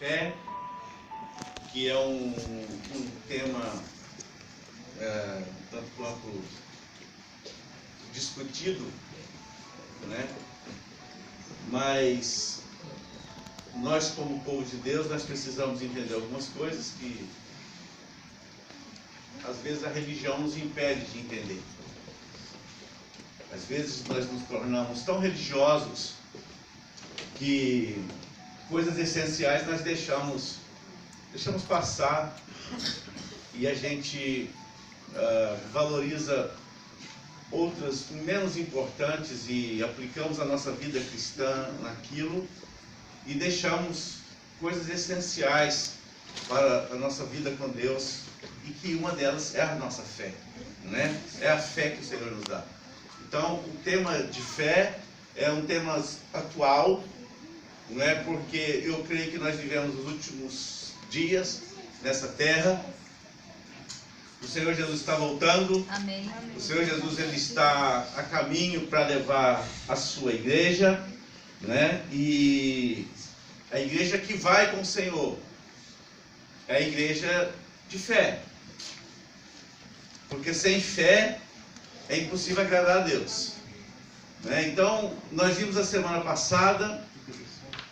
fé, que é um tema tanto quanto discutido, né? Mas nós, como povo de Deus, nós precisamos entender algumas coisas que às vezes a religião nos impede de entender. Às vezes nós nos tornamos tão religiosos que coisas essenciais nós deixamos passar e a gente valoriza outras menos importantes e aplicamos a nossa vida cristã naquilo e deixamos coisas essenciais para a nossa vida com Deus, e que uma delas é a nossa fé, né? É a fé que o Senhor nos dá. Então, o tema de fé é um tema atual, né? Porque eu creio que nós vivemos os últimos dias nessa terra. O Senhor Jesus está voltando. Amém. O Senhor Jesus, ele está a caminho para levar a sua igreja, né? E a igreja que vai com o Senhor é a igreja de fé. Porque sem fé é impossível agradar a Deus, né? Então, nós vimos a semana passada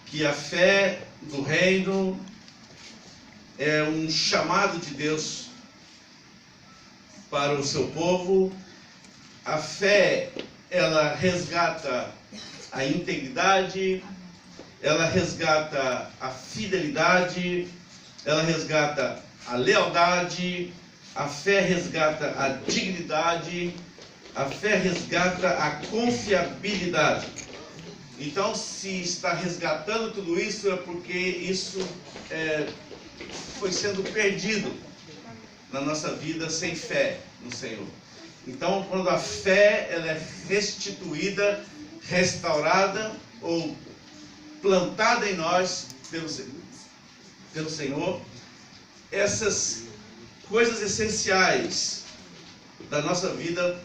que a fé do reino é um chamado de Deus para o seu povo. A fé, ela resgata a integridade, ela resgata a fidelidade, ela resgata a lealdade, a fé resgata a dignidade, a fé resgata a confiabilidade. Então, se está resgatando tudo isso, é porque isso foi sendo perdido na nossa vida sem fé no Senhor. Então, quando a fé ela é restituída, restaurada ou plantada em nós pelo Senhor, essas coisas essenciais da nossa vida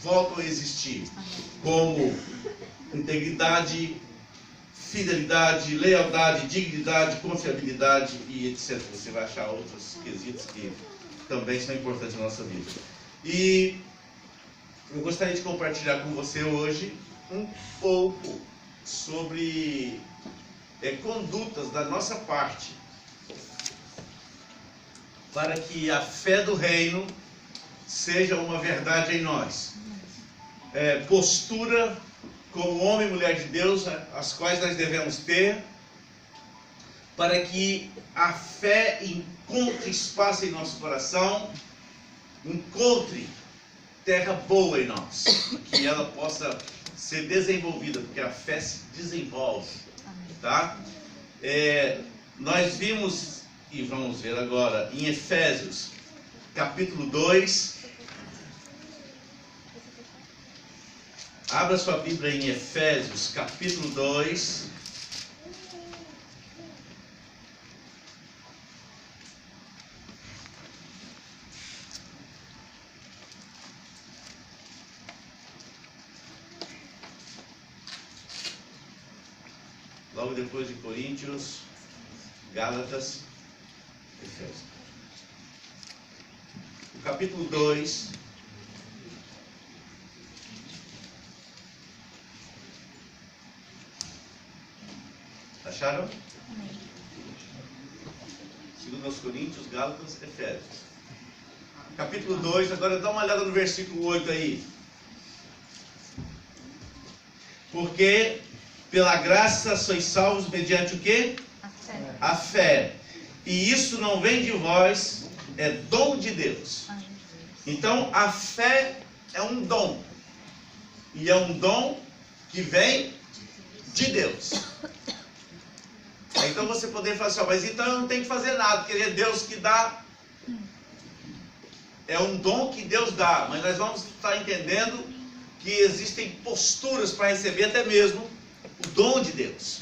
voltam a existir, como integridade, fidelidade, lealdade, dignidade, confiabilidade e etc. Você vai achar outros quesitos que também são importantes na nossa vida. E eu gostaria de compartilhar com você hoje um pouco sobre condutas da nossa parte para que a fé do reino seja uma verdade em nós. Postura como homem e mulher de Deus, as quais nós devemos ter, para que a fé encontre espaço em nosso coração, encontre terra boa em nós, que ela possa ser desenvolvida, porque a fé se desenvolve, tá? Nós vimos, e vamos ver agora, em Efésios, capítulo 2, abra sua Bíblia em Efésios, capítulo 2, logo depois de Coríntios, Gálatas, Efésios. O capítulo 2, acharam? Amém. Segundo aos Coríntios, Gálatas, Efésios. Capítulo 2, agora dá uma olhada no versículo 8 aí. Porque pela graça sois salvos mediante o quê? A fé. A fé. E isso não vem de vós, é dom de Deus. Então a fé é um dom. E é um dom que vem de Deus. Então você poderia falar assim, mas então eu não tenho que fazer nada, porque é Deus que dá. É um dom que Deus dá, mas nós vamos estar entendendo que existem posturas para receber até mesmo o dom de Deus.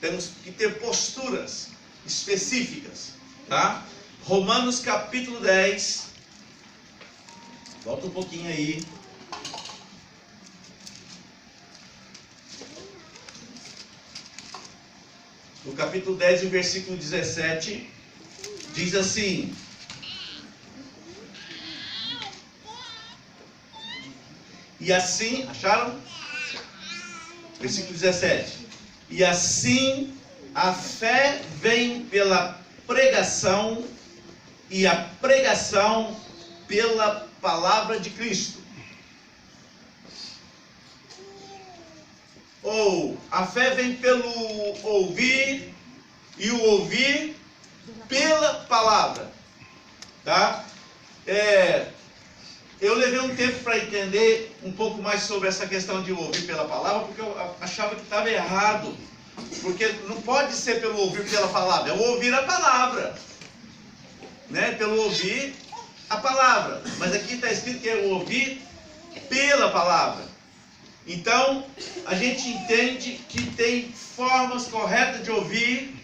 Temos que ter posturas específicas, tá? Romanos capítulo 10, volta um pouquinho aí. no capítulo 10, no versículo 17, diz assim: e assim, acharam? Versículo 17. E assim a fé vem pela pregação, e a pregação pela palavra de Cristo. Ou a fé vem pelo ouvir, e o ouvir pela palavra. Tá? Eu levei um tempo para entender um pouco mais sobre essa questão de ouvir pela palavra, porque eu achava que estava errado. Porque não pode ser pelo ouvir pela palavra, é o ouvir a palavra. Né? Pelo ouvir a palavra. Mas aqui está escrito que é o ouvir pela palavra. Então, a gente entende que tem formas corretas de ouvir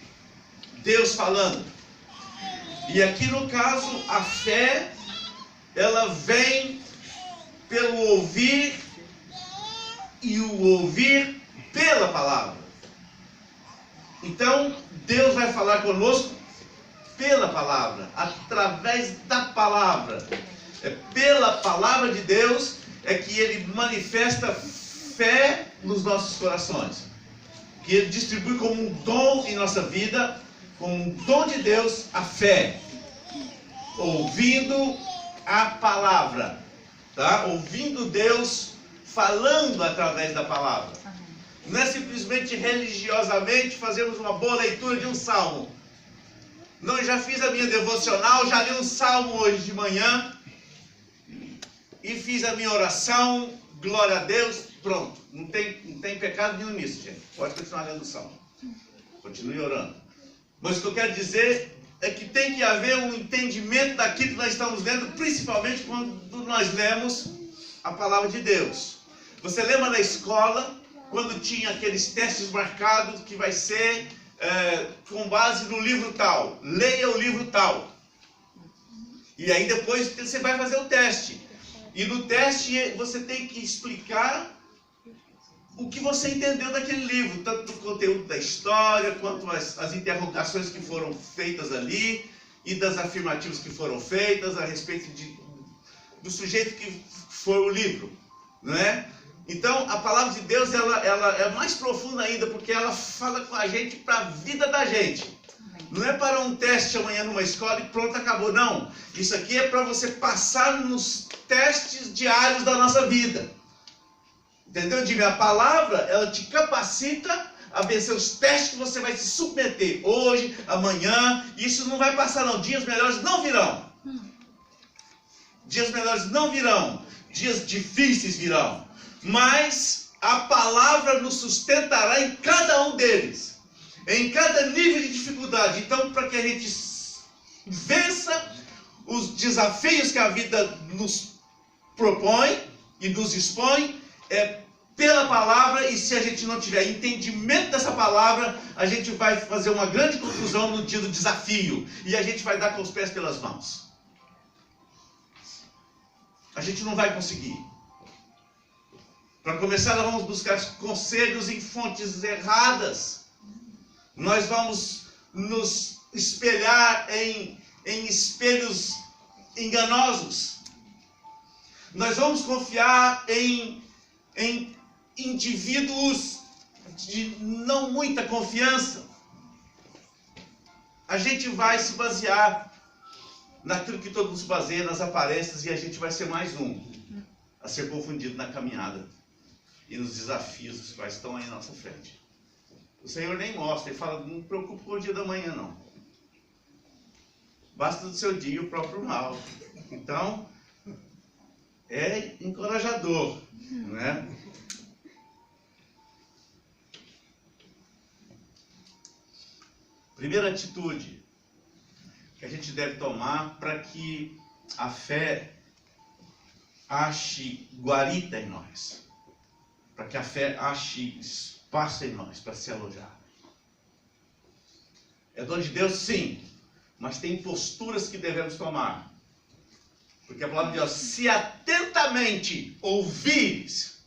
Deus falando. E aqui no caso, a fé, ela vem pelo ouvir, e o ouvir pela palavra. Então, Deus vai falar conosco pela palavra, através da palavra. É pela palavra de Deus é que Ele manifesta fé nos nossos corações. Que Ele distribui como um dom em nossa vida, como um dom de Deus, a fé. Ouvindo a palavra, tá? Ouvindo Deus falando através da palavra. Não é simplesmente religiosamente fazermos uma boa leitura de um salmo. Não, eu já fiz a minha devocional, já li um salmo hoje de manhã e fiz a minha oração, glória a Deus, pronto. Não tem pecado nenhum nisso, gente. Pode continuar lendo o salmo. Continue orando. Mas o que eu quero dizer é que tem que haver um entendimento daquilo que nós estamos lendo, principalmente quando nós lemos a palavra de Deus. Você lembra na escola, quando tinha aqueles testes marcados que vai ser com base no livro tal, leia o livro tal. E aí depois você vai fazer o teste. E no teste você tem que explicar o que você entendeu daquele livro, tanto do conteúdo da história, quanto as interrogações que foram feitas ali, e das afirmativas que foram feitas a respeito do sujeito que foi o livro, não é? Então, a palavra de Deus, ela é mais profunda ainda, porque ela fala com a gente para a vida da gente. Não é para um teste amanhã numa escola e pronto, acabou. Não. Isso aqui é para você passar nos testes diários da nossa vida. Entendeu, Jimmy? A palavra, ela te capacita a vencer os testes que você vai se submeter hoje, amanhã. Isso não vai passar, não. Dias melhores não virão. Dias melhores não virão. Dias difíceis virão. Mas a palavra nos sustentará em cada um deles, em cada nível de dificuldade. Então, para que a gente vença os desafios que a vida nos propõe e nos expõe, é pela palavra. E se a gente não tiver entendimento dessa palavra, a gente vai fazer uma grande confusão no dia do desafio, e a gente vai dar com os pés pelas mãos. A gente não vai conseguir. Para começar, nós vamos buscar conselhos em fontes erradas. Nós vamos nos espelhar em espelhos enganosos. Nós vamos confiar em indivíduos de não muita confiança. A gente vai se basear naquilo que todo mundo se baseia, nas aparências, e a gente vai ser mais um a ser confundido na caminhada e nos desafios os quais estão aí na nossa frente. O Senhor nem mostra, Ele fala: não preocupe com o dia da manhã, não. Basta do seu dia o próprio mal. Então, é encorajador, não é? Primeira atitude que a gente deve tomar para que a fé ache guarita em nós, para que a fé ache espaço em nós para se alojar. É dom de Deus, sim, mas tem posturas que devemos tomar. Porque a palavra de Deus: se atentamente ouvires,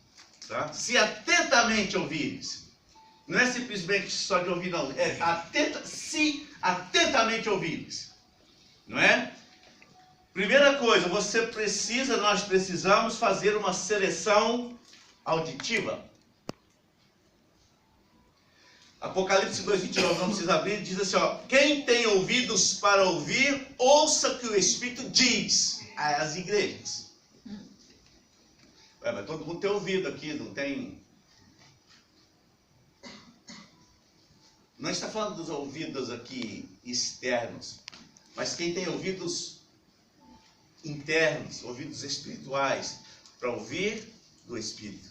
tá? Se atentamente ouvires. Não é simplesmente só de ouvir, não. É atentamente ouvir. Não é? Primeira coisa, nós precisamos fazer uma seleção auditiva. Apocalipse 2:29, não precisa abrir, diz assim, ó, quem tem ouvidos para ouvir, ouça o que o Espírito diz às igrejas. Mas todo mundo tem ouvido aqui, não tem... Não está falando dos ouvidos aqui externos, mas quem tem ouvidos internos, ouvidos espirituais, para ouvir do Espírito.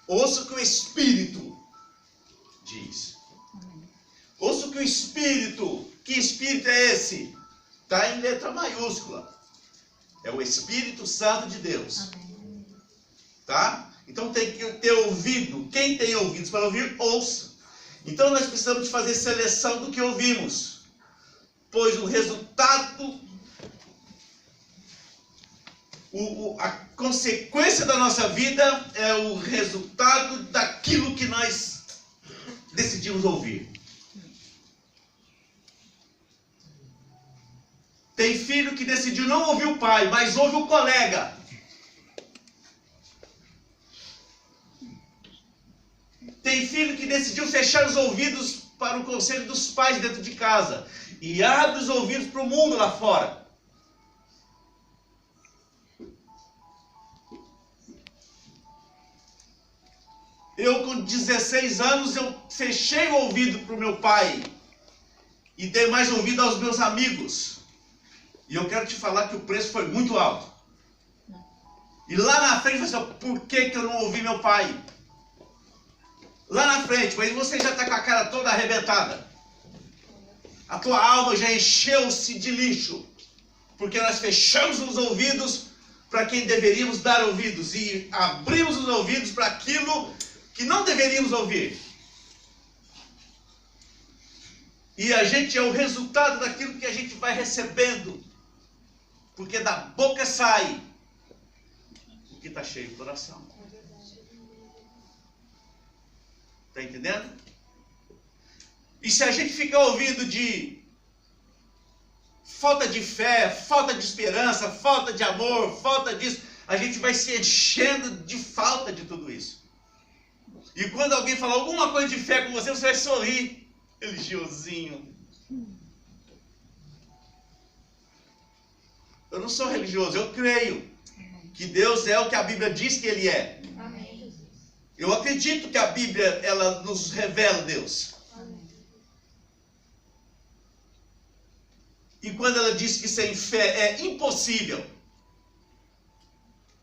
Ouça o que o Espírito diz. Ouça o que o Espírito, que Espírito é esse? Está em letra maiúscula. É o Espírito Santo de Deus. Tá? Então tem que ter ouvido. Quem tem ouvidos para ouvir, ouça. Então nós precisamos de fazer seleção do que ouvimos. Pois o resultado, a consequência da nossa vida é o resultado daquilo que nós decidimos ouvir. Tem filho que decidiu não ouvir o pai, mas ouve o colega. Tem filho que decidiu fechar os ouvidos para o conselho dos pais dentro de casa e abre os ouvidos para o mundo lá fora. Eu com 16 anos eu fechei o ouvido para o meu pai e dei mais ouvido aos meus amigos. E eu quero te falar que o preço foi muito alto. E lá na frente você fala, por que eu não ouvi meu pai? Lá na frente, mas você já está com a cara toda arrebentada. A tua alma já encheu-se de lixo. Porque nós fechamos os ouvidos para quem deveríamos dar ouvidos. E abrimos os ouvidos para aquilo que não deveríamos ouvir. E a gente é o resultado daquilo que a gente vai recebendo. Porque da boca sai o que está cheio do coração. Está entendendo? E se a gente ficar ouvindo de falta de fé, falta de esperança, falta de amor, falta disso, a gente vai se enchendo de falta de tudo isso. E quando alguém falar alguma coisa de fé com você, você vai sorrir, religiosinho. Eu não sou religioso, eu creio que Deus é o que a Bíblia diz que Ele é. Eu acredito que a Bíblia, ela nos revela Deus. E quando ela diz que sem fé é impossível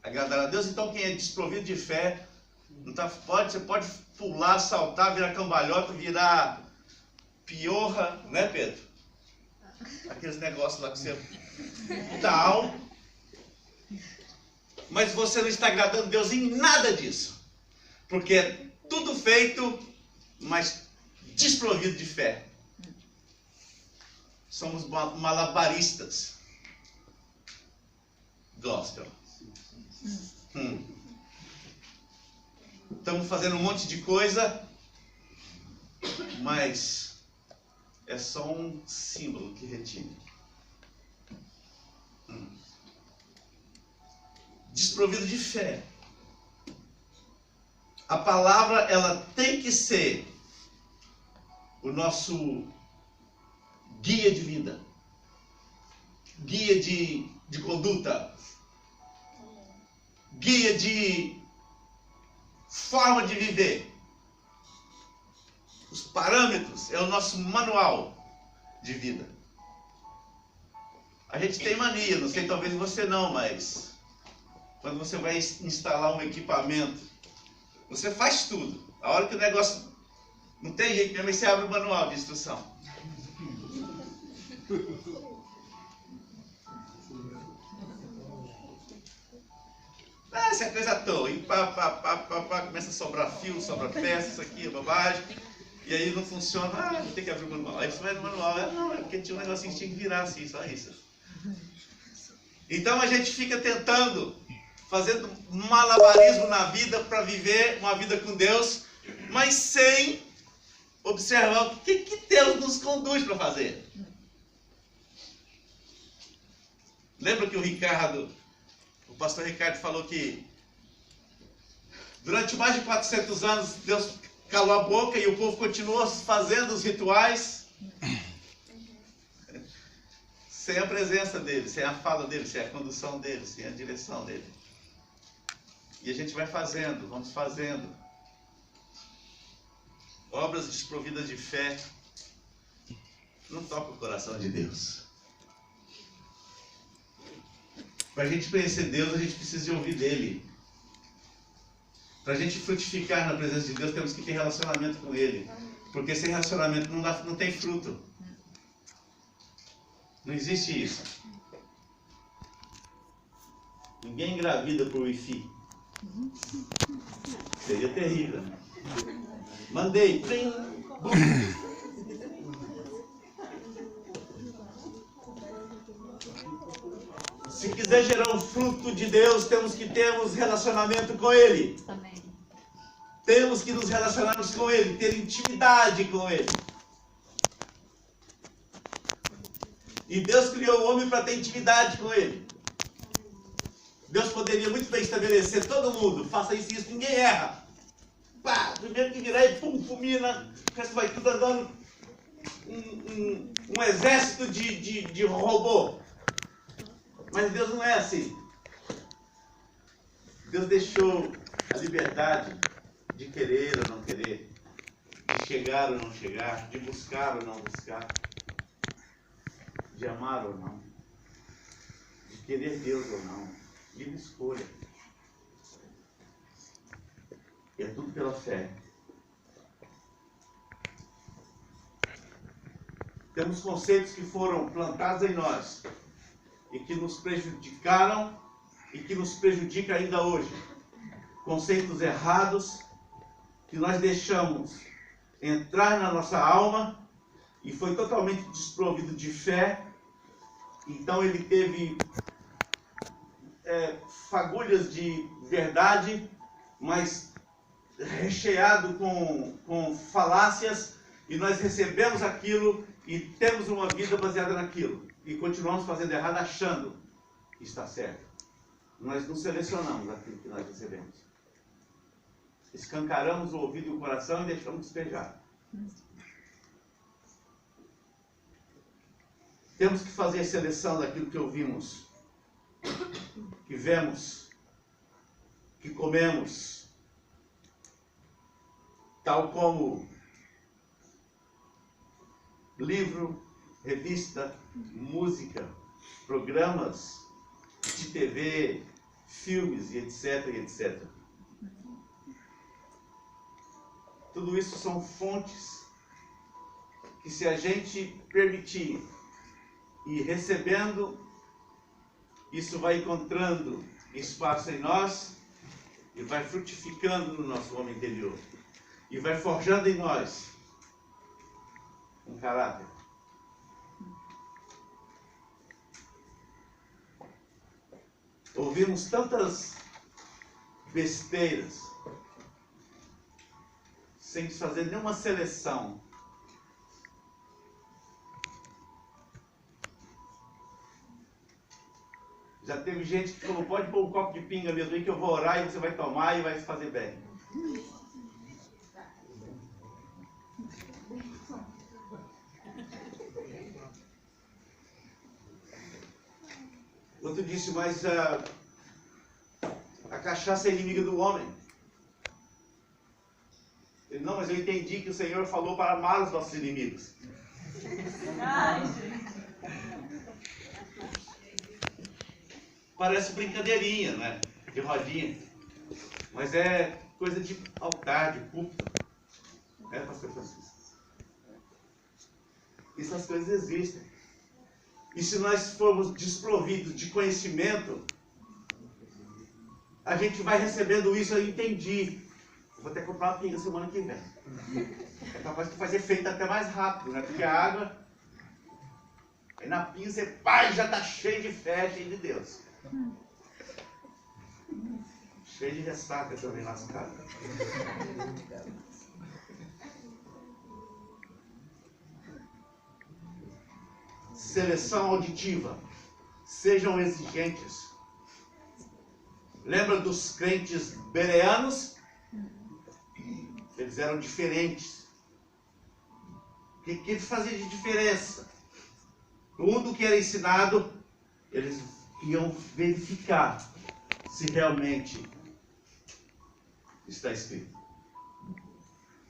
agradar a Deus, então quem é desprovido de fé, não tá, você pode pular, saltar, virar cambalhota, virar piorra, né, Pedro? Aqueles negócios lá que você... tal. Mas você não está agradando a Deus em nada disso. Porque é tudo feito, mas desprovido de fé. Somos malabaristas. Gospel. Estamos fazendo um monte de coisa, mas é só um símbolo que retine. Desprovido de fé. A palavra, ela tem que ser o nosso guia de vida, guia de conduta, guia de forma de viver. Os parâmetros é o nosso manual de vida. A gente tem mania, não sei, talvez você não, mas quando você vai instalar um equipamento, você faz tudo. A hora que o negócio não tem jeito mesmo, aí você abre o manual de instrução. Essa é a coisa à toa. E começa a sobrar fio, sobra peça, isso aqui é bobagem. E aí não funciona. Vou ter que abrir o manual. Aí você vai no manual. Não, é porque tinha um negocinho que tinha que virar assim, só isso. Então a gente fica tentando fazendo malabarismo na vida para viver uma vida com Deus, mas sem observar o que Deus nos conduz para fazer. Lembra que o pastor Ricardo falou que durante mais de 400 anos Deus calou a boca e o povo continuou fazendo os rituais sem a presença dele, sem a fala dele, sem a condução dele, sem a direção dele. E a gente vai fazendo, vamos fazendo obras desprovidas de fé. Não toca o coração de Deus. Para a gente conhecer Deus, a gente precisa ouvir dele. Para a gente frutificar na presença de Deus, temos que ter relacionamento com ele. Porque sem relacionamento não tem fruto. Não existe isso. Ninguém engravida por Wi-Fi. Seria terrível. Mandei. Se quiser gerar um fruto de Deus, temos que termos relacionamento com Ele. Amém. Temos que nos relacionarmos com Ele, ter intimidade com Ele. E Deus criou o homem para ter intimidade com Ele. Deus poderia muito bem estabelecer todo mundo, faça isso e isso, ninguém erra. Pá, primeiro que virar e pum, fulmina, o resto vai tudo andando um exército de robô. Mas Deus não é assim. Deus deixou a liberdade de querer ou não querer, de chegar ou não chegar, de buscar ou não buscar, de amar ou não, de querer Deus ou não. Livre escolha. E é tudo pela fé. Temos conceitos que foram plantados em nós e que nos prejudicaram e que nos prejudicam ainda hoje. Conceitos errados que nós deixamos entrar na nossa alma e foi totalmente desprovido de fé. Então ele teve fagulhas de verdade, mas recheado com falácias, e nós recebemos aquilo e temos uma vida baseada naquilo. E continuamos fazendo errado achando que está certo. Nós não selecionamos aquilo que nós recebemos. Escancaramos o ouvido e o coração e deixamos despejar. Temos que fazer a seleção daquilo que ouvimos, que vemos, que comemos, tal como livro, revista, música, programas de TV, filmes e etc, e etc. Tudo isso são fontes que, se a gente permitir ir recebendo, isso vai encontrando espaço em nós e vai frutificando no nosso homem interior e vai forjando em nós um caráter. Ouvimos tantas besteiras sem fazer nenhuma seleção. Já teve gente que falou, pode pôr um copo de pinga mesmo aí que eu vou orar e você vai tomar e vai se fazer bem. Outro disse, mas a cachaça é inimiga do homem. Ele, não, mas eu entendi que o Senhor falou para amar os nossos inimigos. Ai, gente. Parece brincadeirinha, né? De rodinha. Mas é coisa de altar, de púlpito. É, pastor Francisco? Essas coisas existem. E se nós formos desprovidos de conhecimento, a gente vai recebendo isso. Eu entendi. Eu vou até comprar uma pinga semana que vem. É capaz de fazer efeito até mais rápido, né? Porque a água, aí na pinga você, pai, já está cheio de fé, cheio de Deus. Cheio de ressaca também lascado. Seleção auditiva. Sejam exigentes. Lembra dos crentes bereanos? Eles eram diferentes. O que eles faziam de diferença? Tudo que era ensinado, eles iam verificar se realmente está escrito.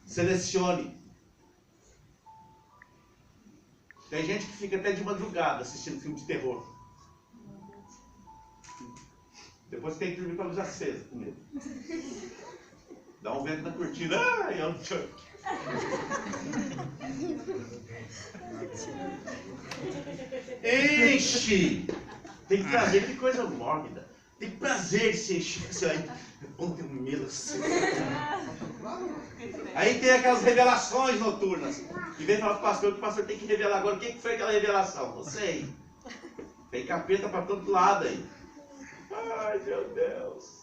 Selecione. Tem gente que fica até de madrugada assistindo filme de terror. Depois tem que dormir com a luz acesa, com medo. Dá um vento na cortina. Ah, é um Chuck. Enche! Tem prazer, que coisa mórbida. Tem prazer de se encher. Isso aí. É bom ter um medo assim. Aí tem aquelas revelações noturnas. E vem falar para o pastor que o pastor tem que revelar agora. O que foi aquela revelação? Não sei. Tem capeta para todo lado aí. Ai, meu Deus.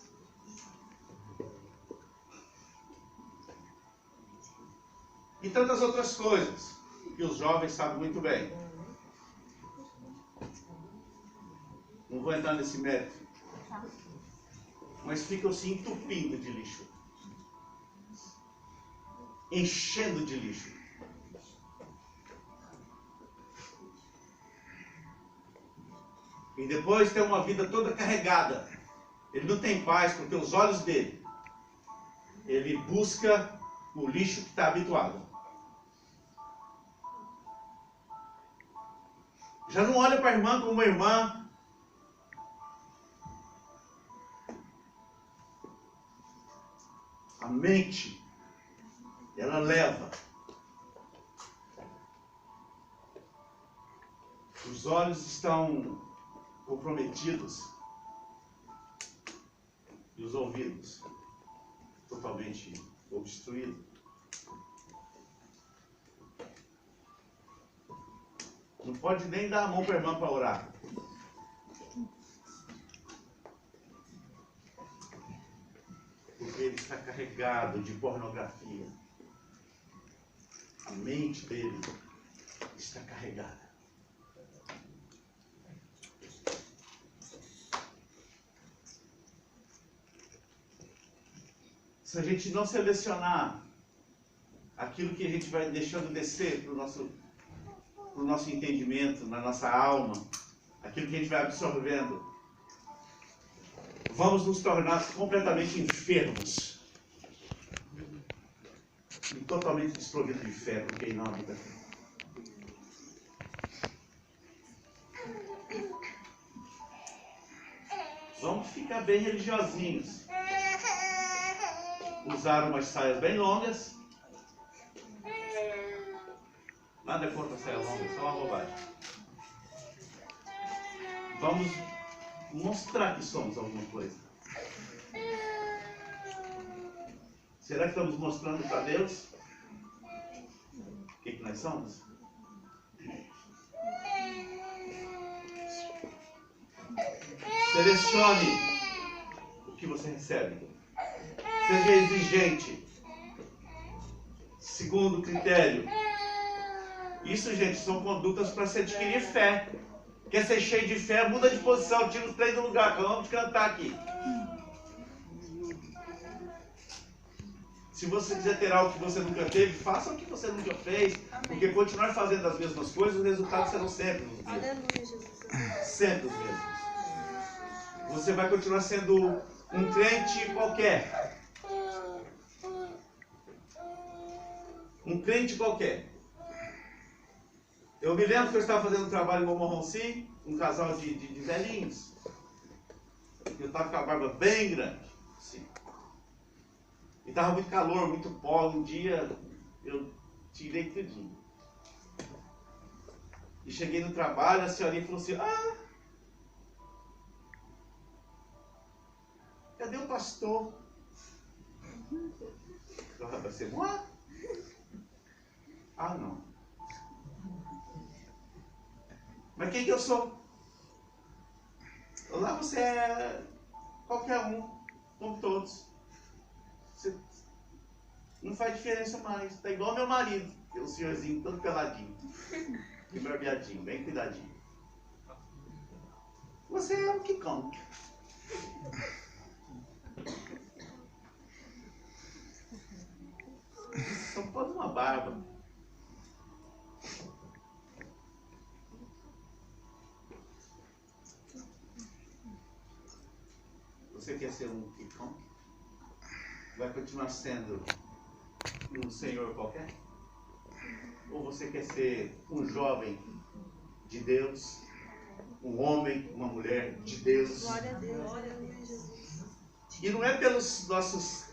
E tantas outras coisas que os jovens sabem muito bem. Não vou entrar nesse mérito. Mas ficam se entupindo de lixo. Enchendo de lixo. E depois tem uma vida toda carregada. Ele não tem paz porque os olhos dele, ele busca o lixo que está habituado. Já não olha para a irmã como uma irmã. A mente, ela leva. Os olhos estão comprometidos. E os ouvidos totalmente obstruídos. Não pode nem dar a mão para a irmã para orar. Porque ele está carregado de pornografia. A mente dele está carregada. Se a gente não selecionar aquilo que a gente vai deixando descer para o nosso entendimento, na nossa alma, aquilo que a gente vai absorvendo, vamos nos tornar completamente enfermos e totalmente desprovidos de fé, porque não habita fé. Vamos ficar bem religiosinhos. Usar umas saias bem longas. Nada contra saia longa, só uma bobagem. Vamos mostrar que somos alguma coisa. Será que estamos mostrando para Deus o que nós somos? Selecione o que você recebe. Seja exigente. Segundo critério. Isso, gente, são condutas para se adquirir fé. Quer ser cheio de fé, muda de posição, tira os três do lugar. Acabamos de cantar aqui. Se você quiser ter algo que você nunca teve, faça o que você nunca fez. Amém. Porque continuar fazendo as mesmas coisas, os resultados serão sempre os mesmos. Aleluia, Jesus. Sempre os mesmos. Você vai continuar sendo um crente qualquer. Um crente qualquer. Eu me lembro que eu estava fazendo um trabalho em Montmorency, um casal de velhinhos. Eu estava com a barba bem grande. Assim. E estava muito calor, muito pó. Um dia eu tirei tudinho. E cheguei no trabalho, a senhorinha falou assim: cadê o pastor? Vai ser bom? Não. Mas quem que eu sou? Lá você é qualquer um, como todos. Não faz diferença mais. Está igual meu marido, que é um senhorzinho todo peladinho, e barbeadinho, bem cuidadinho. Você é um quicão. Só pode uma barba. Você quer ser um quicão? Vai continuar sendo um senhor qualquer? Ou você quer ser um jovem de Deus? Um homem, uma mulher de Deus? Glória a Deus. Glória a Jesus. E não é pelos nossos...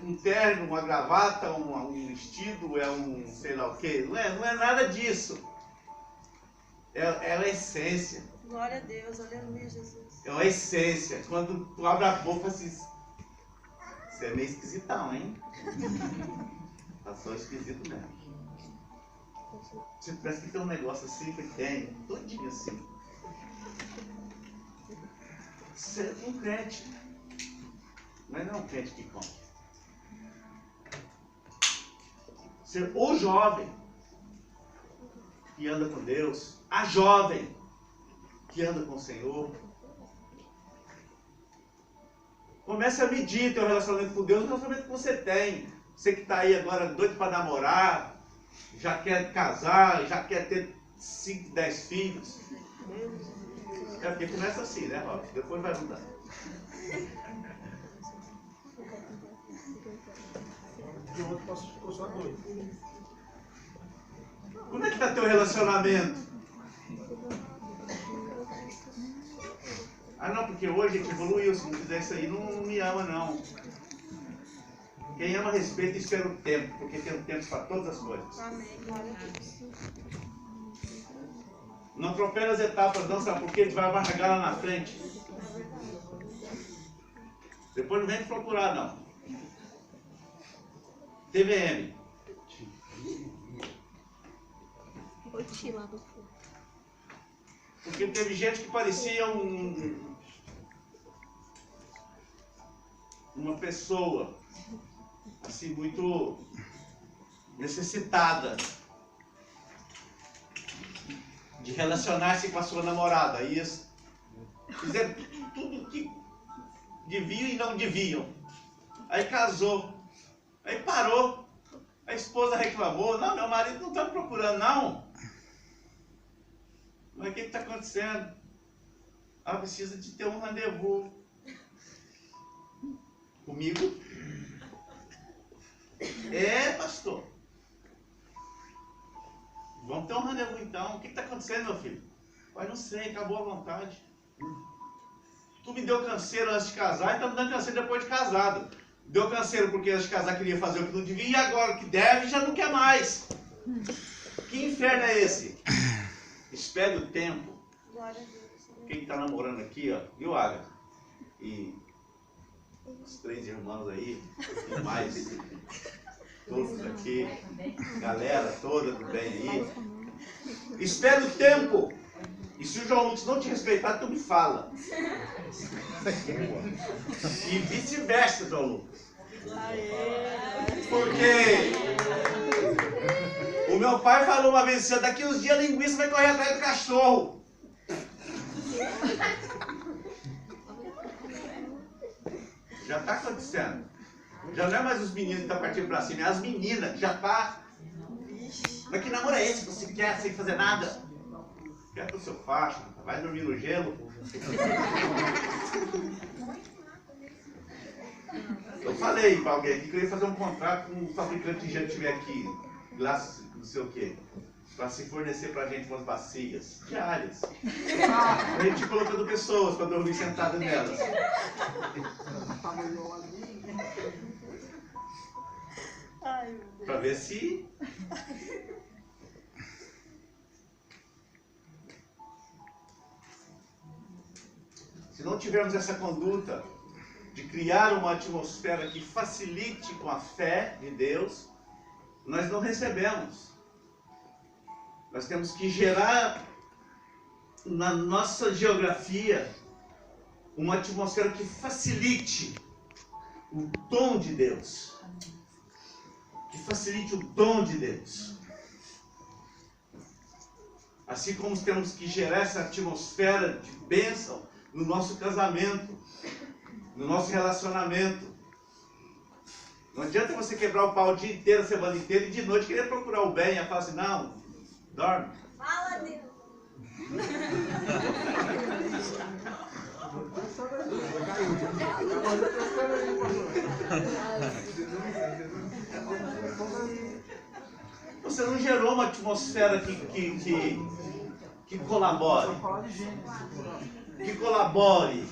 um terno, uma gravata, um vestido, um sei lá o quê. Não é nada disso. É a essência. Glória a Deus. Aleluia, Jesus. É uma essência. Quando tu abre a boca, assim, você é meio esquisitão, hein? Passou esquisito mesmo. Você parece que tem um negócio assim, que tem, todinho assim. Ser um crente. Mas não é um crente que come. Ser o jovem que anda com Deus, a jovem que anda com o Senhor. Comece a medir teu relacionamento com Deus, o relacionamento que você tem. Você que está aí agora doido para namorar, já quer casar, já quer ter 5, 10 filhos. É porque começa assim, né, Rob? Depois vai mudar. E o outro ficou só doido. Como é que está teu relacionamento? Ah não, porque hoje a gente evoluiu, se não fizer isso aí não me ama não. Quem ama respeita e espera o tempo, porque tem um tempo para todas as coisas. Amém. Glória a Deus. Não atropela as etapas não, sabe por quê? A gente vai amargar lá na frente. Depois não vem te procurar não. TVM. Porque teve gente que parecia uma pessoa assim muito necessitada de relacionar-se com a sua namorada. E eles fizeram tudo que deviam e não deviam. Aí casou. Aí parou. A esposa reclamou. Não, meu marido não está me procurando, não. Mas o que está acontecendo? Ela precisa de ter um rendezvous. Comigo? É, pastor. Vamos ter um rendezvous então. O que está acontecendo, meu filho? Pai, não sei, acabou a vontade. Tu me deu canseiro antes de casar e está me dando canseiro depois de casado. Deu canseiro porque antes de casar queria fazer o que não devia e agora o que deve já não quer mais. Que inferno é esse? Espere o tempo. Glória a Deus. Quem está namorando aqui, ó, viu, Agatha? E os 3 irmãos aí, e mais todos aqui, galera toda do bem aí. Espere o tempo. E se o João Lucas não te respeitar, tu me fala. E vice-versa, João Lucas. Porque o meu pai falou uma vez assim, daqui uns dias a linguiça vai correr atrás do cachorro. Já está acontecendo. Já não é mais os meninos que estão partindo para cima, é as meninas que já está. Mas que namoro é esse que você quer sem fazer nada? Quer o seu facho, vai dormir no gelo. Eu falei para alguém que eu ia fazer um contrato com um fabricante de gelo que tiver aqui, glaços, não sei o quê, para se fornecer para a gente umas bacias diárias. A gente colocando pessoas para dormir sentado nelas. Para ver se... Se não tivermos essa conduta de criar uma atmosfera que facilite com a fé de Deus, nós não recebemos. Nós temos que gerar na nossa geografia uma atmosfera que facilite o dom de Deus. Que facilite o dom de Deus. Assim como temos que gerar essa atmosfera de bênção no nosso casamento, no nosso relacionamento. Não adianta você quebrar o pau o dia inteiro, a semana inteira, e de noite querer procurar o bem e falar assim, não, dorme. Fala, Deus. Você não gerou uma atmosfera que colabore. Que colabore.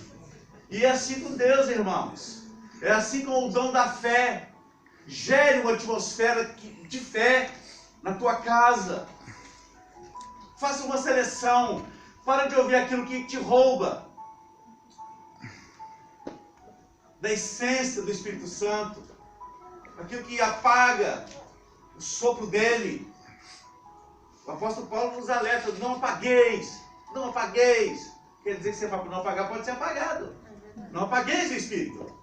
E é assim com Deus, irmãos. É assim com o dom da fé. Gere uma atmosfera de fé na tua casa. Faça uma seleção. Para de ouvir aquilo que te rouba da essência do Espírito Santo. Aquilo que apaga o sopro dele. O apóstolo Paulo nos alerta, não apagueis, não apagueis. Quer dizer que você fala, não apagar pode ser apagado. Não apagueis o Espírito.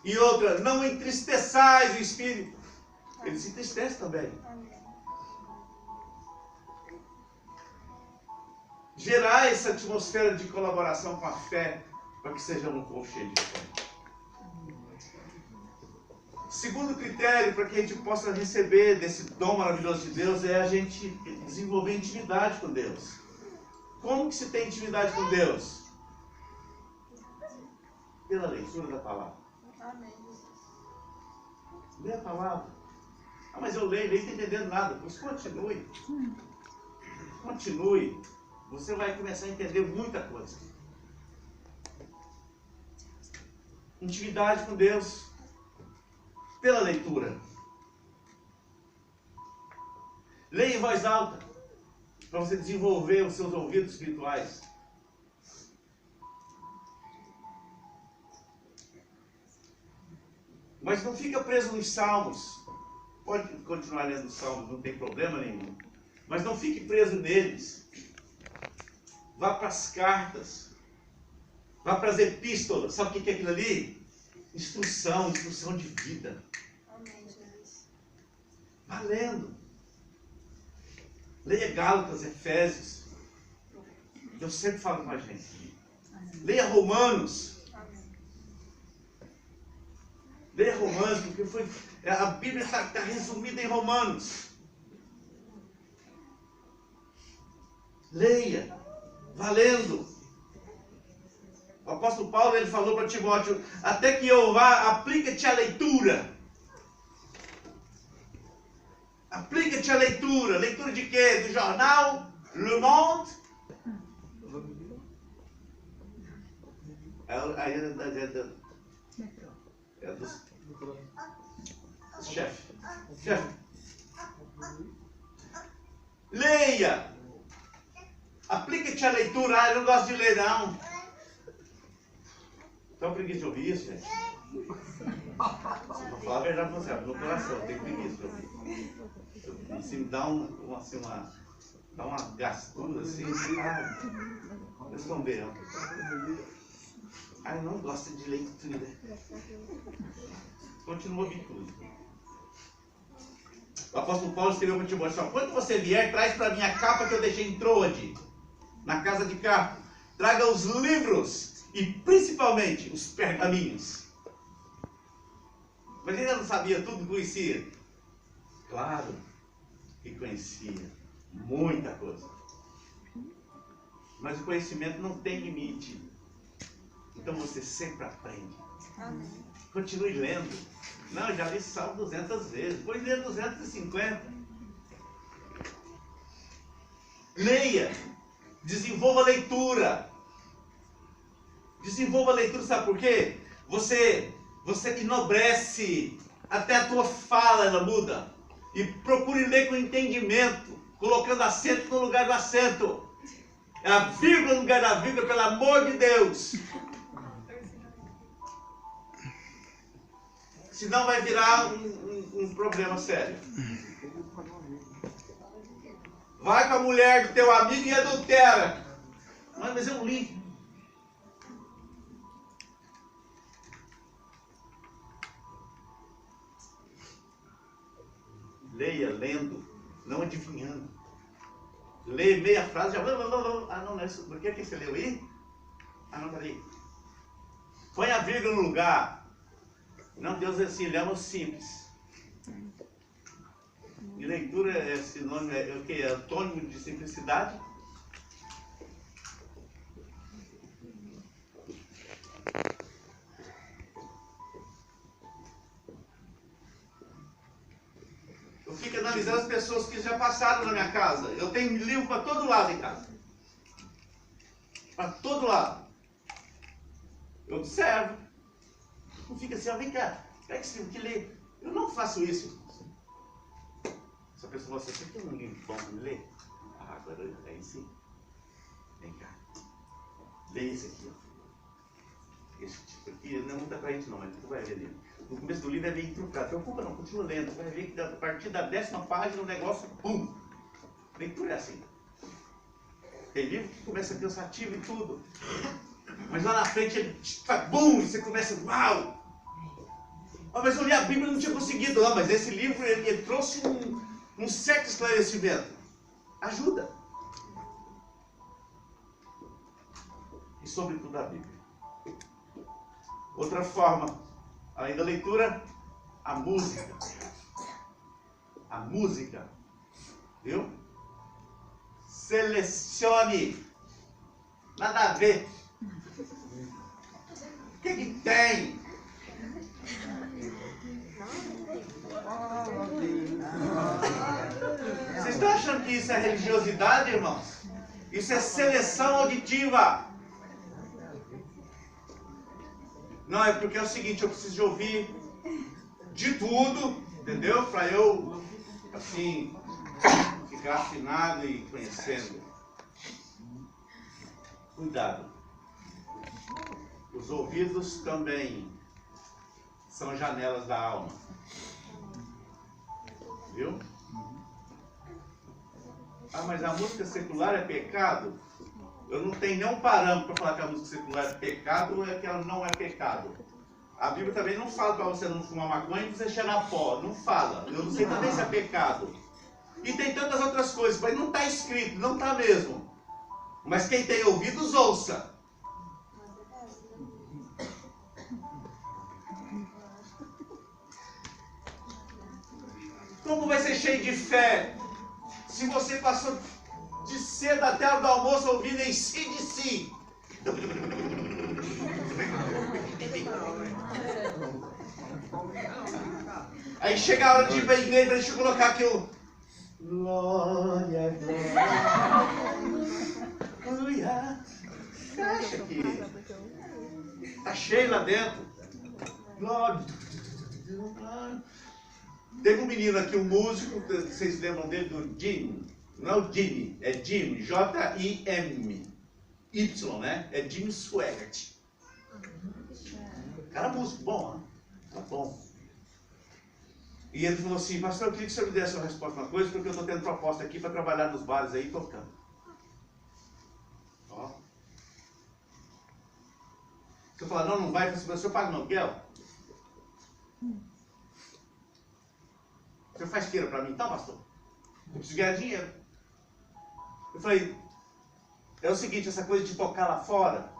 E outra, não entristeçais o Espírito. Ele se entristece também. Gerar essa atmosfera de colaboração com a fé, para que sejamos um povo cheio de fé. Segundo critério para que a gente possa receber desse dom maravilhoso de Deus é a gente desenvolver intimidade com Deus. Como que se tem intimidade com Deus? Pela leitura da palavra. Amém. Lê a palavra. Ah, mas eu leio, nem estou entendendo nada. Pois continue. Continue. Você vai começar a entender muita coisa. Intimidade com Deus. Pela leitura. Leia em voz alta. Para você desenvolver os seus ouvidos espirituais. Mas não fica preso nos salmos. Pode continuar lendo os salmos, não tem problema nenhum. Mas não fique preso neles. Vá para as cartas. Vá para as epístolas. Sabe o que é aquilo ali? Instrução de vida. Amém, Jesus. Vá lendo. Leia Gálatas, Efésios. Eu sempre falo com a gente. Leia Romanos. Amém. Leia Romanos, porque a Bíblia está resumida em Romanos. Leia. Vá lendo. O apóstolo Paulo, ele falou para Timóteo, até que eu vá, aplica-te a leitura. Aplica-te a leitura. Leitura de quê? Do jornal Le Monde? É dos chefes. Leia. Aplica-te a leitura. Ah, eu não gosto de ler, não. Então preguiça de ouvir isso, gente. Vou falar a verdade para você, no coração, eu tenho preguiça de ouvir. Isso me dá dá uma gastura assim. Vocês estão vendo? Eu não gosto de leitura. Continua ouvindo tudo. O apóstolo Paulo escreveu para Timóteo: quando você vier, traz para mim a capa que eu deixei em Troade, na casa de Carpo. Traga os livros. E principalmente os pergaminhos. Mas ele ainda não sabia tudo, conhecia. Claro que conhecia muita coisa. Mas o conhecimento não tem limite. Então você sempre aprende. Amém. Continue lendo. Não, eu já li Salmo 200 vezes. Depois lê 250. Leia. Desenvolva a leitura. Desenvolva a leitura, sabe por quê? Você enobrece, até a tua fala ela muda. E procure ler com entendimento, colocando acento no lugar do acento. É a vírgula no lugar da vírgula, pelo amor de Deus. Senão vai virar um problema sério. Vai com a mulher do teu amigo e adultera. Mas eu li. Leia lendo, não adivinhando. Leia meia frase, já... Ah, não, não é isso. Por que você leu aí? Ah, não, peraí. Põe a vírgula no lugar. Não, Deus é assim, ele ama o simples. E leitura é sinônimo, é o que? É antônimo de simplicidade? Eu fico analisando as pessoas que já passaram na minha casa. Eu tenho livro para todo lado em casa. Para todo lado. Eu observo. Não fica assim, ó, vem cá, pega esse livro que lê. Eu não faço isso. Essa pessoa fala assim, você tem um livro bom para ler? Ah, agora aí sim. Vem cá. Lê esse aqui, ó. Esse tipo aqui não é muito atraente não, mas tu vai ver ali. No começo do livro é meio trucado. Preocupa não, continua lendo. Você vai ver que a partir da 10ª página o negócio, pum! Leitura é assim. Tem livro que começa cansativo e tudo. Mas lá na frente ele faz bum! E você começa, uau! Oh, mas eu li a Bíblia e não tinha conseguido. Não, mas esse livro ele trouxe um certo esclarecimento. Ajuda. E sobretudo a Bíblia. Outra forma, além da leitura, a música. A música. Viu? Selecione. Nada a ver. O que tem? Vocês estão achando que isso é religiosidade, irmãos? Isso é seleção auditiva. Não, é porque é o seguinte, eu preciso de ouvir de tudo, entendeu? Para eu, assim, ficar afinado e conhecendo. Cuidado. Os ouvidos também são janelas da alma. Viu? Ah, mas a música secular é pecado? Eu não tenho nenhum parâmetro para falar que a música secular é pecado ou é que ela não é pecado. A Bíblia também não fala para você não fumar maconha e você cheirar pó. Não fala. Eu não sei também se é pecado. E tem tantas outras coisas, mas não está escrito, não está mesmo. Mas quem tem ouvidos, ouça. Como vai ser cheio de fé se você passou de cedo até a hora do almoço ouvindo em si de si? Aí chega a hora de ir para a igreja, deixa eu colocar aqui o glória, glória. Você acha que está cheio lá dentro? Glória. Teve um menino aqui, um músico, vocês lembram dele, do Jim? Não é o Jimmy, é Jim, J-I-M, Y, né? É Jim Swaggart. Cara músico, bom, né? Tá bom. E ele falou assim, pastor, eu queria que o senhor me desse uma resposta a uma coisa, porque eu estou tendo proposta aqui para trabalhar nos bares aí, tocando. Ó. Se eu falar, não, não vai, o senhor paga no aluguel? O senhor faz queira para mim, tá, pastor? Eu preciso ganhar dinheiro. Eu falei, é o seguinte, essa coisa de tocar lá fora,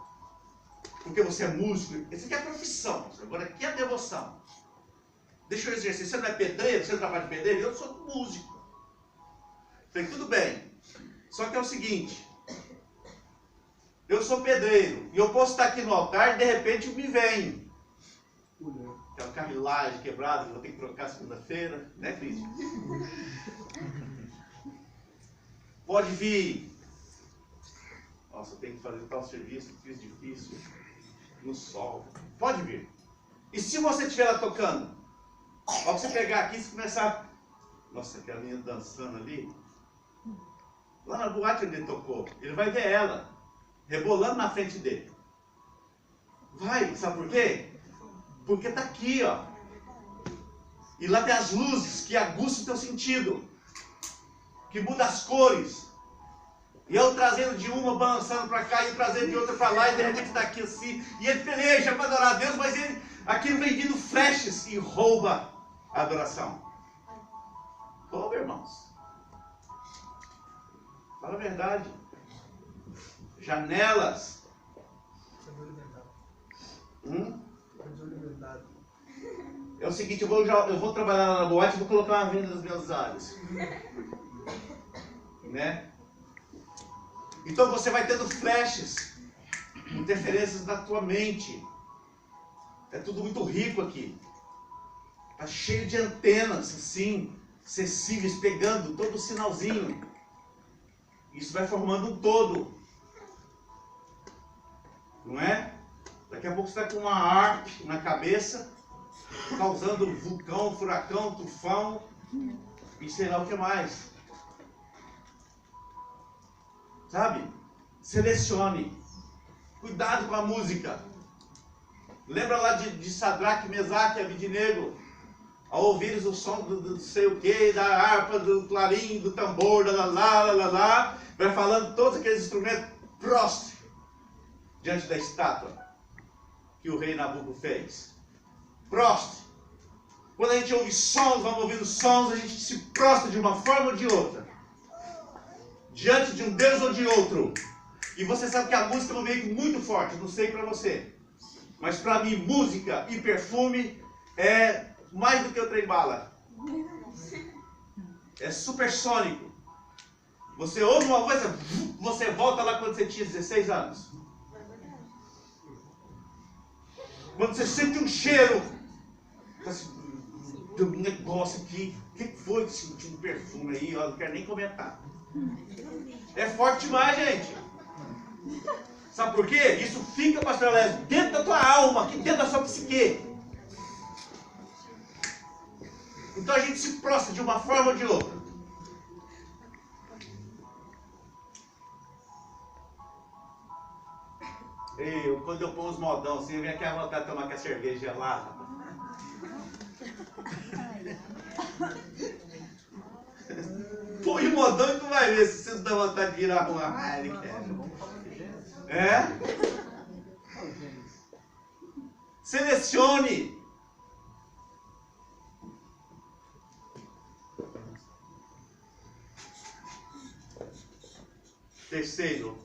porque você é músico, isso aqui é profissão, agora aqui é devoção. Deixa eu exercer, você não é pedreiro, você não trabalha de pedreiro, eu sou músico. Eu falei, tudo bem, só que é o seguinte, eu sou pedreiro, e eu posso estar aqui no altar e de repente me vem aquela carrilagem quebrada que eu vou ter que trocar segunda-feira, né, Cris? Pode vir. Nossa, eu tenho que fazer tal serviço, fiz difícil, no sol. Pode vir. E se você estiver lá tocando, ao você pegar aqui e começar... Nossa, aquela menina dançando ali. Lá na boate onde ele tocou, ele vai ver ela, rebolando na frente dele. Vai, sabe por quê? Porque está aqui, ó. E lá tem as luzes que aguçam o teu sentido. Que muda as cores. E eu trazendo de uma, balançando para cá, e trazendo de outra para lá, e de repente está aqui assim. E ele peleja para adorar a Deus, mas aquilo vem vindo flashes e rouba a adoração. Rouba, irmãos. Fala a verdade. Janelas. É o seguinte, eu vou trabalhar lá na boate e vou colocar uma venda nos meus olhos. Né? Então você vai tendo flashes, interferências na tua mente. É tudo muito rico aqui. Está cheio de antenas, assim, sensíveis, pegando todo o sinalzinho. Isso vai formando um todo. Não é? Daqui a pouco você está com uma harp na cabeça, causando vulcão, furacão, tufão e sei lá o que mais. Sabe? Selecione. Cuidado com a música. Lembra lá de Sadraque, Mesaque e Abidnego? Ao ouvires o som do sei o que, da harpa, do clarim, do tambor, lá, vai falando todos aqueles instrumentos, prostre diante da estátua que o rei Nabuco fez. Prostre. Quando a gente ouve sons, vamos ouvindo sons, a gente se prostra de uma forma ou de outra. Diante de um Deus ou de outro. E você sabe que a música é um veículo muito forte, não sei para você. Mas para mim, música e perfume é mais do que o trem-bala. É supersônico. Você ouve uma coisa, você volta lá quando você tinha 16 anos. Quando você sente um cheiro, assim, tem um negócio aqui. O que foi que sentiu um perfume aí? Eu não quero nem comentar. É forte demais, gente. Sabe por quê? Isso fica, pastor Lésio, dentro da tua alma, aqui dentro da sua psique. Então a gente se prostra de uma forma ou de outra. Quando eu ponho os modão assim, eu venho aqui a vontade de tomar aquela cerveja gelada. Põe o modão e tu vai ver se você não dá vontade de virar uma Heineken. É? Selecione. Terceiro,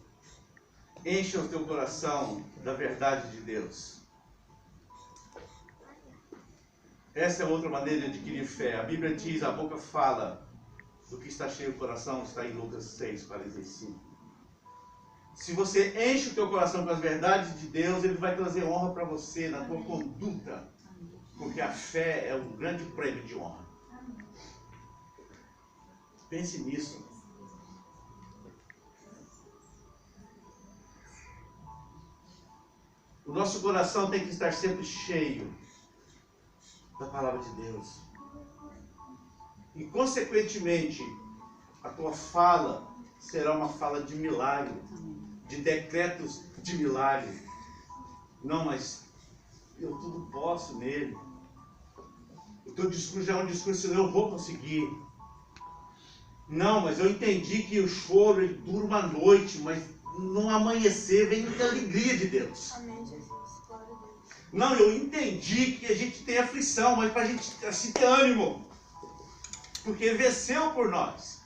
encha o teu coração da verdade de Deus. Essa é outra maneira de adquirir fé. A Bíblia diz, a boca fala, do que está cheio o coração, está em Lucas 6:45. Se você enche o teu coração com as verdades de Deus, Ele vai trazer honra para você na tua conduta. Porque a fé é um grande prêmio de honra. Pense nisso. O nosso coração tem que estar sempre cheio da palavra de Deus. E, consequentemente, a tua fala será uma fala de milagre, de decretos de milagre. Não, mas eu tudo posso nele. O teu discurso já é um discurso, eu vou conseguir. Não, mas eu entendi que o choro ele dura uma noite, mas no amanhecer vem a alegria de Deus. Amém, Jesus. Glória a Deus. Não, eu entendi que a gente tem aflição, mas para a gente assim ter ânimo. Porque Ele venceu por nós.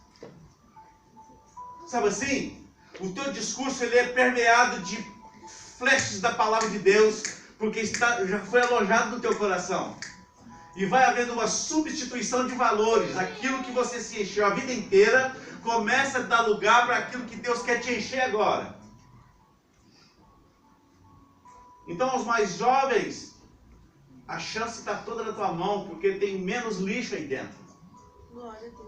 Sabe assim? O teu discurso ele é permeado de flashes da palavra de Deus, porque já foi alojado no teu coração. E vai havendo uma substituição de valores. Aquilo que você se encheu a vida inteira, começa a dar lugar para aquilo que Deus quer te encher agora. Então, aos mais jovens, a chance está toda na tua mão, porque tem menos lixo aí dentro. Glória a Deus.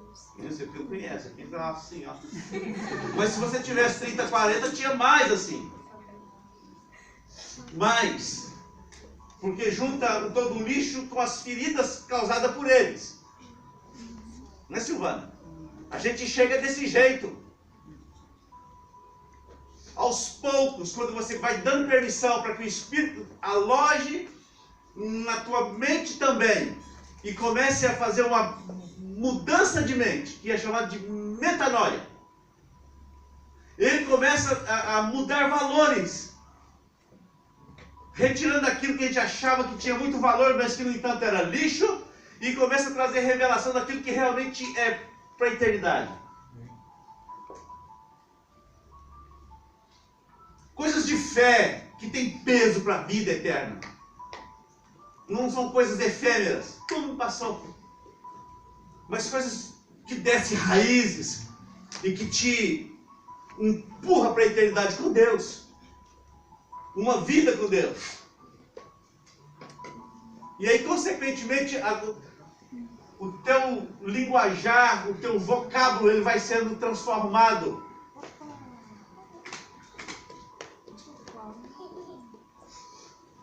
Isso aqui não conhece, aqui está assim, ó. Mas se você tivesse 30, 40, tinha mais assim. Mais. Porque junta todo o lixo com as feridas causadas por eles. Não é, Silvana? A gente chega desse jeito. Aos poucos, quando você vai dando permissão para que o Espírito aloje na tua mente também e comece a fazer uma mudança de mente, que é chamada de metanoia. Ele começa a mudar valores, retirando aquilo que a gente achava que tinha muito valor, mas que no entanto era lixo, e começa a trazer revelação daquilo que realmente é para a eternidade. Coisas de fé que tem peso para a vida eterna. Não são coisas efêmeras, tudo passou. Mas coisas que descem raízes e que te empurra para a eternidade com Deus. Uma vida com Deus. E aí, consequentemente, o teu linguajar, o teu vocábulo, ele vai sendo transformado.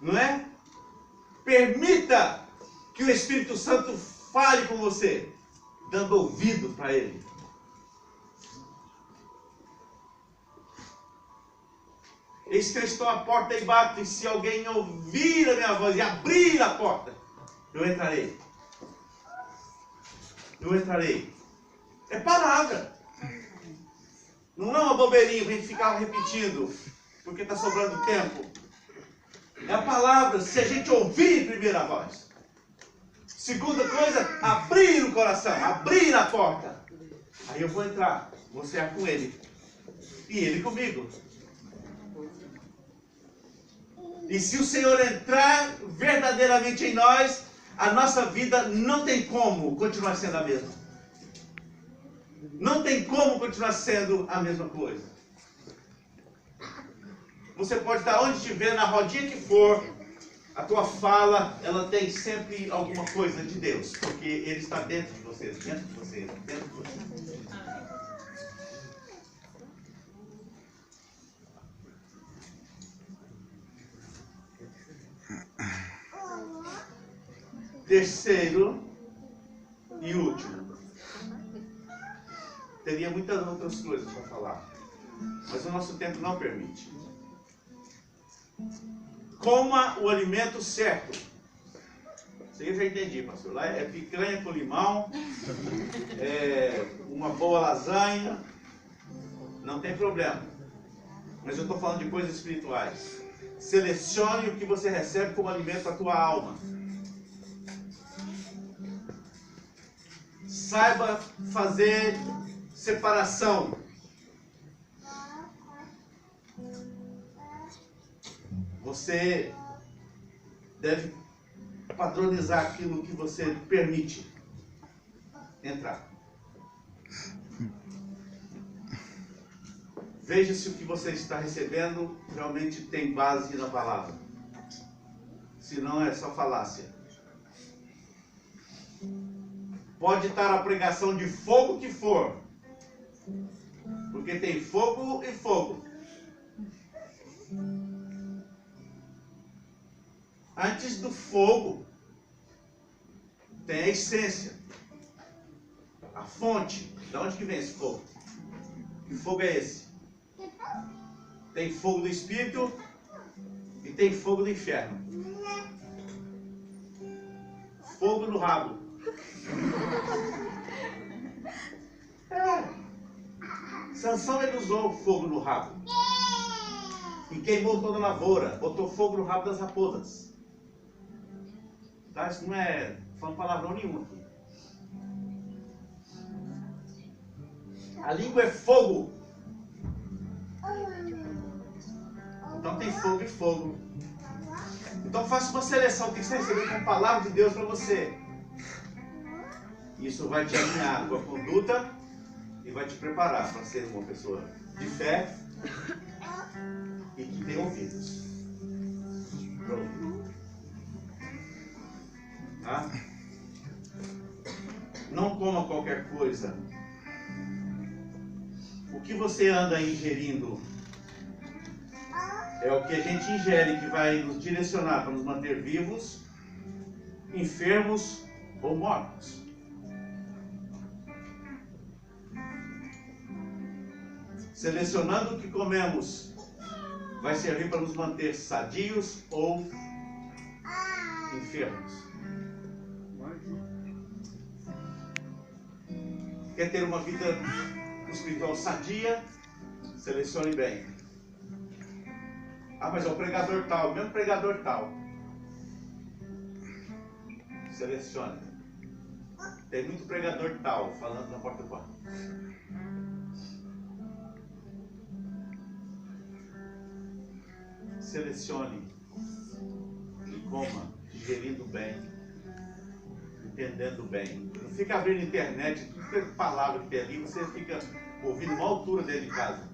Não é? Permita que o Espírito Santo fale com você, dando ouvido para ele. Eis que eu estou à porta e bato, e se alguém ouvir a minha voz e abrir a porta, eu entrarei. Eu entrarei. É palavra. Não é uma bobeirinha para a gente ficar repetindo, porque está sobrando tempo. É a palavra, se a gente ouvir primeiro a voz. Segunda coisa, abrir o coração, abrir a porta. Aí eu vou entrar, vou cear com ele. E ele comigo. E se o Senhor entrar verdadeiramente em nós, a nossa vida não tem como continuar sendo a mesma. Não tem como continuar sendo a mesma coisa. Você pode estar onde estiver, na rodinha que for, a tua fala, ela tem sempre alguma coisa de Deus, porque Ele está dentro de você, dentro de você, dentro de você. Terceiro e último. Teria muitas outras coisas para falar, mas o nosso tempo não permite. Coma o alimento certo. Isso aí eu já entendi, pastor. Lá é picanha com limão, é uma boa lasanha, não tem problema. Mas eu estou falando de coisas espirituais. Selecione o que você recebe como alimento para a tua alma. Saiba fazer separação. Você deve padronizar aquilo que você permite entrar. Veja se o que você está recebendo realmente tem base na palavra. Se não, é só falácia. Pode estar a pregação de fogo que for, porque tem fogo e fogo. Antes do fogo, tem a essência, a fonte. De onde que vem esse fogo? Que fogo é esse? Tem fogo do Espírito e tem fogo do inferno. Fogo no rabo. Sansão, ele usou o fogo no rabo e queimou toda a lavoura, botou fogo no rabo das raposas. Tá? Isso não é falando palavrão nenhum aqui. A língua é fogo. Então tem fogo e fogo. Então faça uma seleção, tem que ser recebido com a palavra de Deus para você. Isso vai te alinhar com a conduta e vai te preparar para ser uma pessoa de fé e que tem ouvidos. Pronto. Tá? Não coma qualquer coisa. O que você anda ingerindo é o que a gente ingere que vai nos direcionar para nos manter vivos, enfermos ou mortos. Selecionando o que comemos vai servir para nos manter sadios ou enfermos. Quer ter uma vida espiritual sadia? Selecione bem. Ah, mas é o pregador tal, mesmo pregador tal. Selecione. Tem muito pregador tal falando na porta do quarto. Selecione e coma, digerindo bem, entendendo bem. Não fica abrindo internet, tudo que é palavra que tem ali, você fica ouvindo uma altura dentro de casa.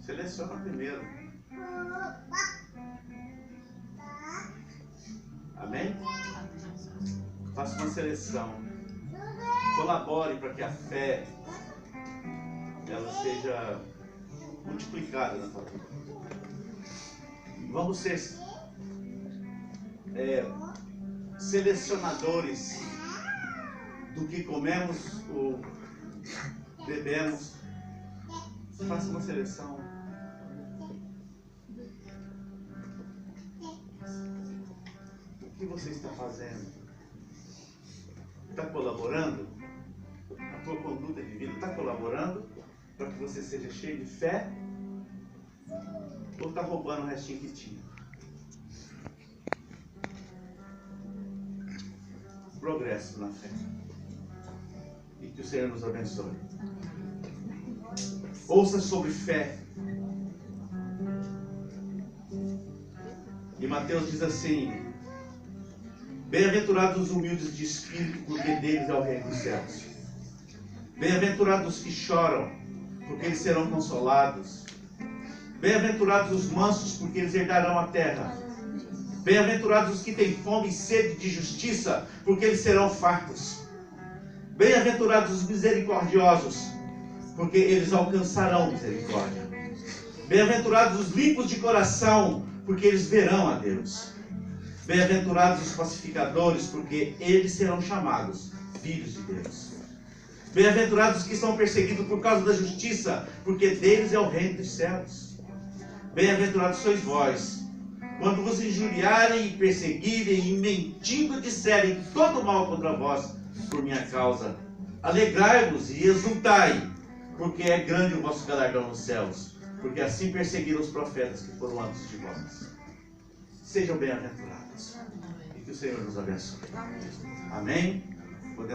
Seleciona primeiro. Amém? Faça uma seleção. Colabore para que a fé ela seja multiplicada na sua vida. Vamos ser selecionadores do que comemos ou bebemos. Faça uma seleção. O que você está fazendo? Está colaborando? A tua conduta de vida está colaborando para que você seja cheio de fé? Ou está roubando o restinho que tinha? Progresso na fé. E que o Senhor nos abençoe. Ouça sobre fé. E Mateus diz assim: bem-aventurados os humildes de espírito, porque deles é o reino dos céus. Bem-aventurados os que choram, porque eles serão consolados. Bem-aventurados os mansos, porque eles herdarão a terra. Bem-aventurados os que têm fome e sede de justiça, porque eles serão fartos. Bem-aventurados os misericordiosos, porque eles alcançarão misericórdia. Bem-aventurados os limpos de coração, porque eles verão a Deus. Bem-aventurados os pacificadores, porque eles serão chamados filhos de Deus. Bem-aventurados os que são perseguidos por causa da justiça, porque deles é o reino dos céus. Bem-aventurados sois vós, quando vos injuriarem e perseguirem e mentindo disserem todo mal contra vós por minha causa. Alegrai-vos e exultai, porque é grande o vosso galardão nos céus, porque assim perseguiram os profetas que foram antes de vós. Sejam bem-aventurados e que o Senhor nos abençoe. Amém?